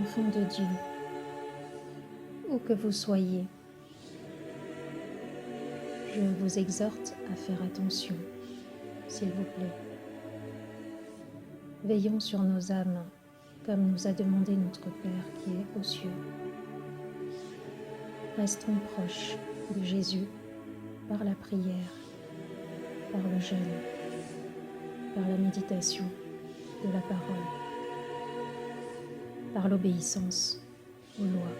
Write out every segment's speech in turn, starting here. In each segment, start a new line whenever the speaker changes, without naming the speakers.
enfants de Dieu, où que vous soyez, je vous exhorte à faire attention, s'il vous plaît. Veillons sur nos âmes, comme nous a demandé notre Père qui est aux cieux. Restons proches de Jésus par la prière, par le jeûne, par la méditation de la parole, par l'obéissance aux lois.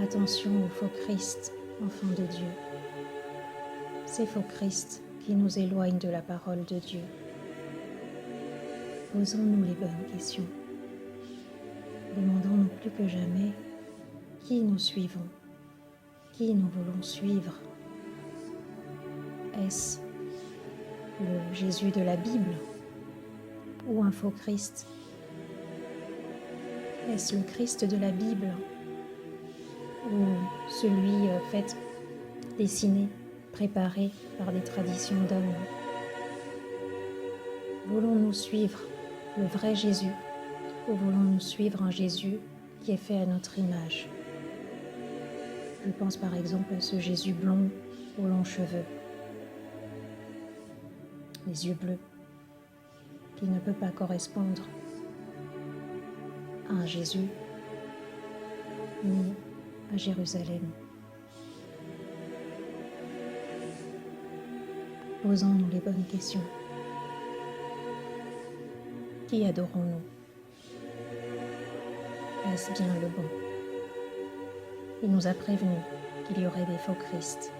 Attention aux faux Christ, enfants de Dieu. Ces faux Christ qui nous éloignent de la parole de Dieu. Posons-nous les bonnes questions. Demandons-nous plus que jamais qui nous suivons, qui nous voulons suivre. Est-ce le Jésus de la Bible ou un faux Christ? Est-ce le Christ de la Bible ou celui fait, dessiné, préparé par des traditions d'hommes? Voulons-nous suivre le vrai Jésus ou voulons-nous suivre un Jésus qui est fait à notre image? Je pense par exemple à ce Jésus blond aux longs cheveux, les yeux bleus, qui ne peut pas correspondre à un Jésus né à Jérusalem. Posons-nous les bonnes questions. Qui adorons-nous? Est-ce bien le bon? Il nous a prévenus qu'il y aurait des faux Christ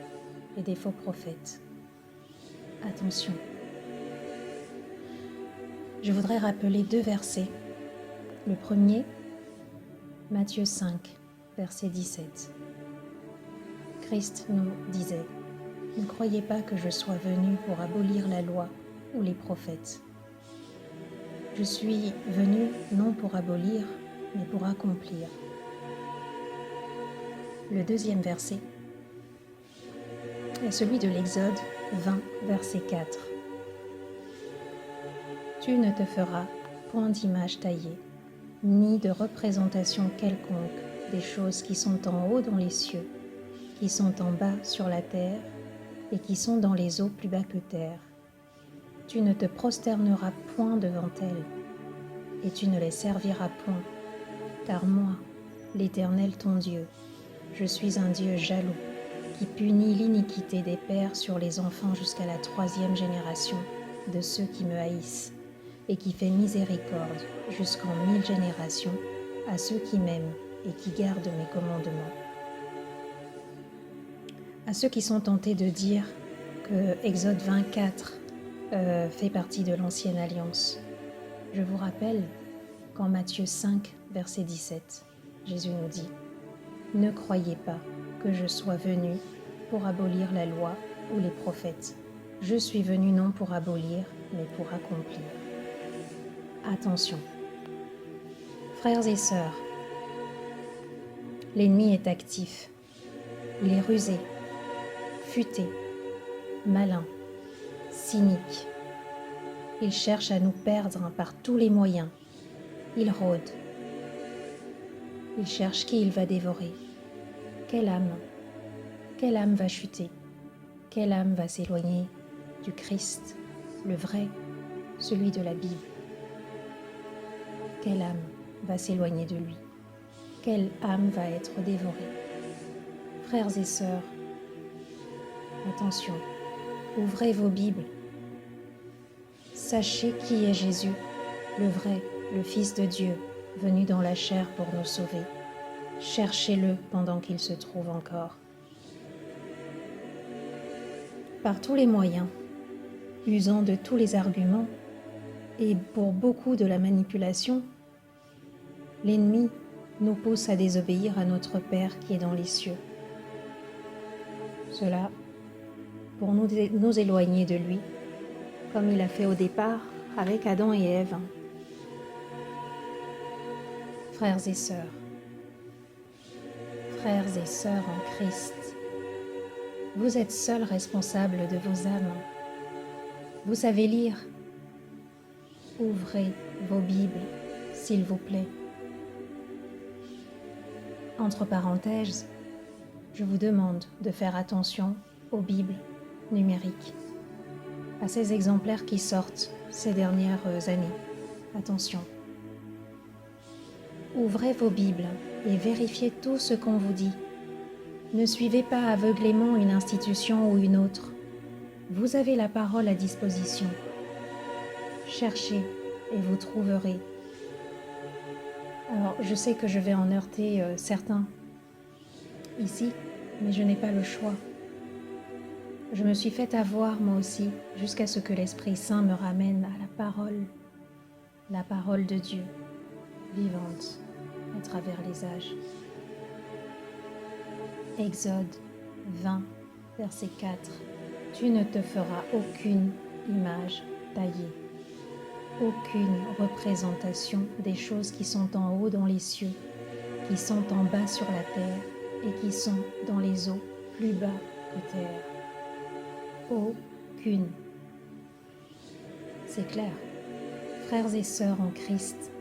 et des faux prophètes. Attention. Je voudrais rappeler 2 versets. Le premier, Matthieu 5, verset 17. Christ nous disait: « Ne croyez pas que je sois venu pour abolir la loi ou les prophètes. Je suis venu non pour abolir, mais pour accomplir. » Le deuxième verset est celui de l'Exode 20, verset 4. « Tu ne te feras point d'image taillée, ni de représentation quelconque des choses qui sont en haut dans les cieux, qui sont en bas sur la terre, et qui sont dans les eaux plus bas que terre. Tu ne te prosterneras point devant elles, et tu ne les serviras point, car moi, l'Éternel ton Dieu, je suis un Dieu jaloux, qui punit l'iniquité des pères sur les enfants jusqu'à la 3e génération de ceux qui me haïssent, et qui fait miséricorde jusqu'en 1000 générations à ceux qui m'aiment et qui gardent mes commandements. » À ceux qui sont tentés de dire que Exode 24 fait partie de l'Ancienne Alliance, je vous rappelle qu'en Matthieu 5, verset 17, Jésus nous dit « Ne croyez pas que je sois venu pour abolir la loi ou les prophètes. Je suis venu non pour abolir, mais pour accomplir. » Attention. Frères et sœurs, l'ennemi est actif. Il est rusé, futé, malin, cynique. Il cherche à nous perdre par tous les moyens. Il rôde. Il cherche qui il va dévorer. Quelle âme va chuter? Quelle âme va s'éloigner du Christ, le vrai, celui de la Bible? Quelle âme va s'éloigner de lui? Quelle âme va être dévorée? Frères et sœurs, attention, ouvrez vos Bibles. Sachez qui est Jésus, le vrai, le Fils de Dieu, venu dans la chair pour nous sauver. Cherchez-le pendant qu'il se trouve encore. Par tous les moyens, usant de tous les arguments, et pour beaucoup de la manipulation, l'ennemi nous pousse à désobéir à notre Père qui est dans les cieux. Cela pour nous éloigner de lui, comme il a fait au départ avec Adam et Ève. Frères et sœurs en Christ, vous êtes seuls responsables de vos âmes. Vous savez lire. Ouvrez vos Bibles, s'il vous plaît. Entre parenthèses, je vous demande de faire attention aux Bibles numériques, à ces exemplaires qui sortent ces dernières années. Attention. Ouvrez vos Bibles et vérifiez tout ce qu'on vous dit. Ne suivez pas aveuglément une institution ou une autre. Vous avez la parole à disposition. Cherchez et vous trouverez. Alors, je sais que je vais en heurter certains ici, mais je n'ai pas le choix. Je me suis fait avoir moi aussi, jusqu'à ce que l'Esprit Saint me ramène à la parole de Dieu, vivante à travers les âges. Exode 20, verset 4. Tu ne te feras aucune image taillée, aucune représentation des choses qui sont en haut dans les cieux, qui sont en bas sur la terre et qui sont dans les eaux plus bas que terre. Aucune. C'est clair. Frères et sœurs en Christ,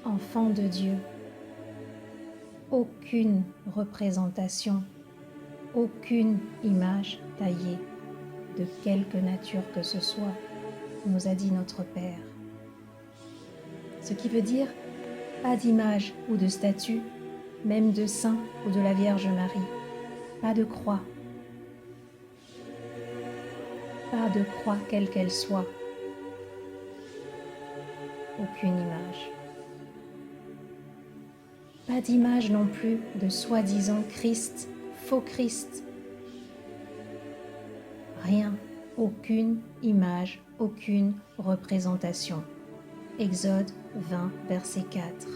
enfants de Dieu, aucune représentation, aucune image taillée de quelque nature que ce soit, nous a dit notre Père. Ce qui veut dire pas d'image ou de statue, même de saint ou de la Vierge Marie, pas de croix, pas de croix quelle qu'elle soit, aucune image. Pas d'image non plus de soi-disant Christ, faux Christ. Rien, aucune image, aucune représentation. Exode 20, verset 4.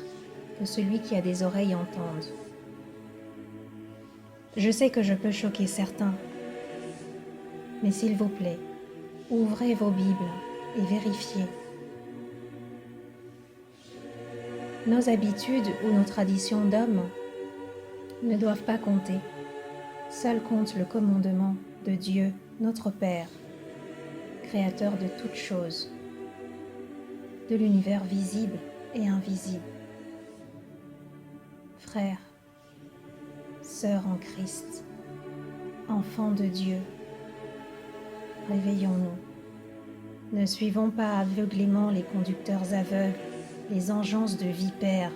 Que celui qui a des oreilles entende. Je sais que je peux choquer certains, mais s'il vous plaît, ouvrez vos Bibles et vérifiez. Nos habitudes ou nos traditions d'hommes ne doivent pas compter. Seul compte le commandement de Dieu, notre Père, créateur de toutes choses, de l'univers visible et invisible. Frères, sœurs en Christ, enfants de Dieu, réveillons-nous. Ne suivons pas aveuglément les conducteurs aveugles, les engences de vipères.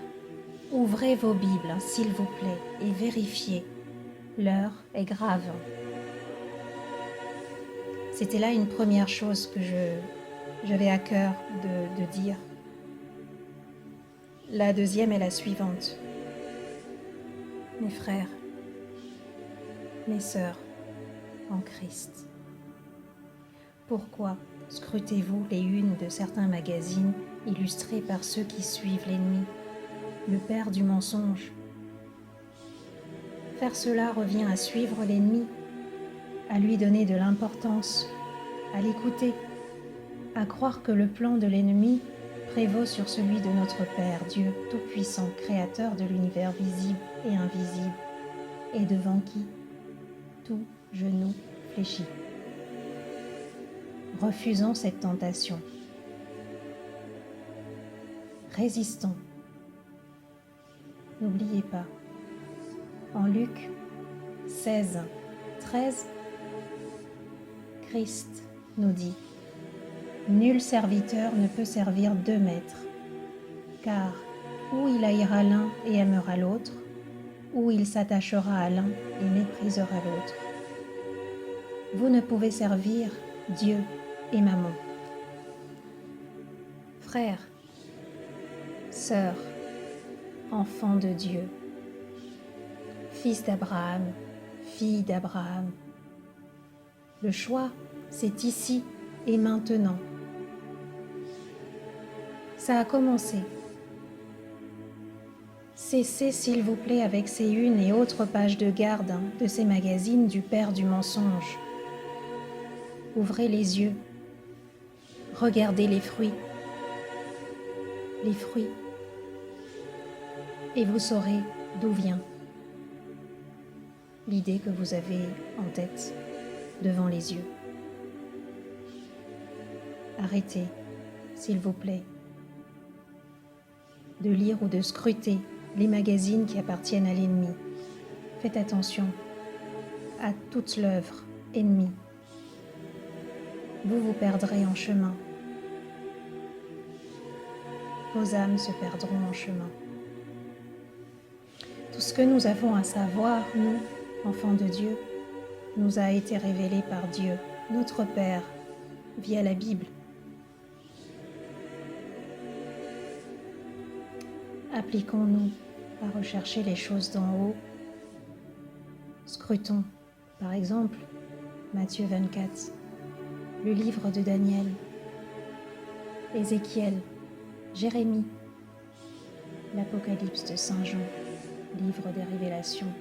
Ouvrez vos Bibles, s'il vous plaît, et vérifiez. L'heure est grave. C'était là une première chose que j'avais à cœur de dire. La deuxième est la suivante. Mes frères, mes sœurs en Christ, pourquoi scrutez-vous les unes de certains magazines illustrés par ceux qui suivent l'ennemi, le père du mensonge? Faire cela revient à suivre l'ennemi, à lui donner de l'importance, à l'écouter, à croire que le plan de l'ennemi prévaut sur celui de notre Père, Dieu Tout-Puissant, Créateur de l'univers visible et invisible, et devant qui tout genou fléchit. Refusons cette tentation. Résistons. N'oubliez pas, en Luc 16, 13, Christ nous dit « Nul serviteur ne peut servir deux maîtres, car ou il haïra l'un et aimera l'autre, ou il s'attachera à l'un et méprisera l'autre. Vous ne pouvez servir Dieu et Mammon. » Frères, sœurs, enfants de Dieu, fils d'Abraham, fille d'Abraham, le choix, c'est ici et maintenant. Ça a commencé. Cessez s'il vous plaît avec ces unes et autres pages de garde de ces magazines du père du mensonge. Ouvrez les yeux. Regardez les fruits. Les fruits. Et vous saurez d'où vient l'idée que vous avez en tête, devant les yeux. Arrêtez, s'il vous plaît. de lire ou de scruter les magazines qui appartiennent à l'ennemi. Faites attention à toute l'œuvre ennemie. Vous vous perdrez en chemin. Vos âmes se perdront en chemin. Tout ce que nous avons à savoir, nous, enfants de Dieu, nous a été révélé par Dieu, notre Père, via la Bible. Appliquons-nous à rechercher les choses d'en haut. Scrutons, par exemple, Matthieu 24, le livre de Daniel, Ézéchiel, Jérémie, l'Apocalypse de Saint Jean, livre des révélations,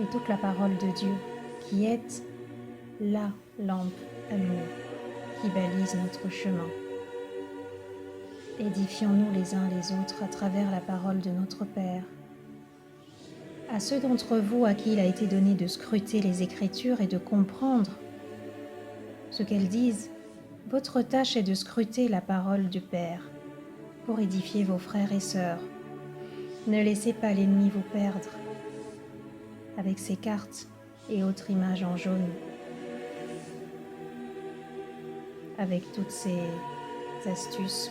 et toute la parole de Dieu qui est la lampe allumée qui balise notre chemin. Édifions-nous les uns les autres à travers la parole de notre Père. À ceux d'entre vous à qui il a été donné de scruter les Écritures et de comprendre ce qu'elles disent, votre tâche est de scruter la parole du Père pour édifier vos frères et sœurs. Ne laissez pas l'ennemi vous perdre avec ses cartes et autres images en jaune, avec toutes ces astuces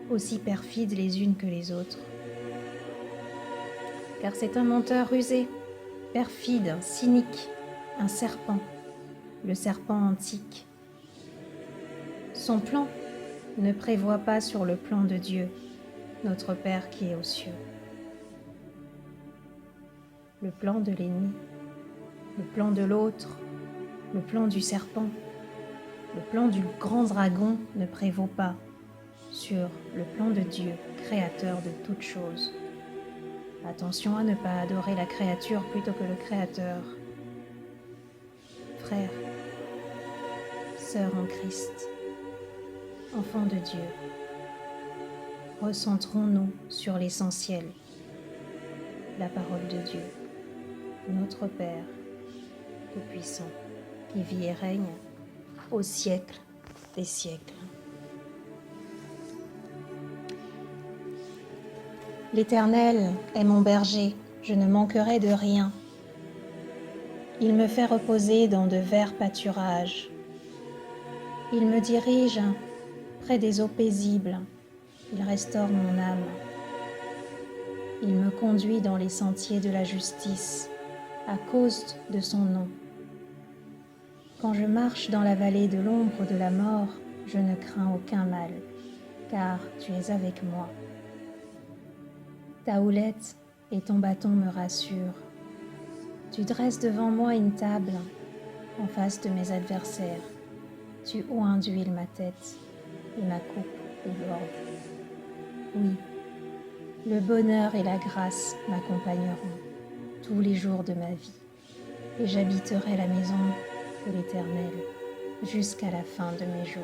aussi perfides les unes que les autres. Car c'est un menteur rusé, perfide, cynique, un serpent, le serpent antique. Son plan ne prévoit pas sur le plan de Dieu, notre Père qui est aux cieux. Le plan de l'ennemi, le plan de l'autre, le plan du serpent, le plan du grand dragon ne prévaut pas sur le plan de Dieu, créateur de toutes choses. Attention à ne pas adorer la créature plutôt que le Créateur. Frères, sœurs en Christ, enfants de Dieu, recentrons-nous sur l'essentiel, la parole de Dieu, notre Père Tout-Puissant, qui vit et règne au siècle des siècles. L'Éternel est mon berger, je ne manquerai de rien. Il me fait reposer dans de verts pâturages. Il me dirige près des eaux paisibles. Il restaure mon âme. Il me conduit dans les sentiers de la justice, à cause de son nom. Quand je marche dans la vallée de l'ombre de la mort, je ne crains aucun mal, car tu es avec moi. Ta houlette et ton bâton me rassurent. Tu dresses devant moi une table en face de mes adversaires. Tu oins d'huile ma tête et ma coupe déborde. Oui, le bonheur et la grâce m'accompagneront tous les jours de ma vie et j'habiterai la maison de l'Éternel jusqu'à la fin de mes jours.